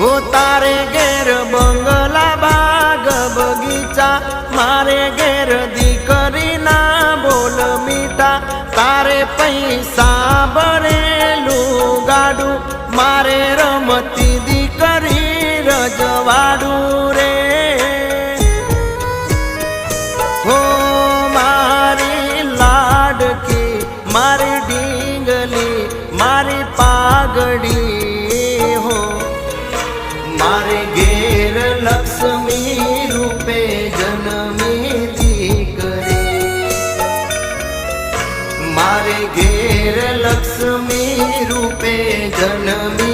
हो तारे घेर बंगला बाग बगीचा, मारे घेर दीकरी ना बोल मीठा। तारे पैसा भरेलू गाडू, मारे रमती दीकरी रजवाडू रे। हो मारी लाडकी, मारी ढींगली, मारी पागड़ी हो। मारे घेर लक्ष्मी रूपे जन्मी दीकरी, मारे घेर लक्ष्मी रूपे जन्मी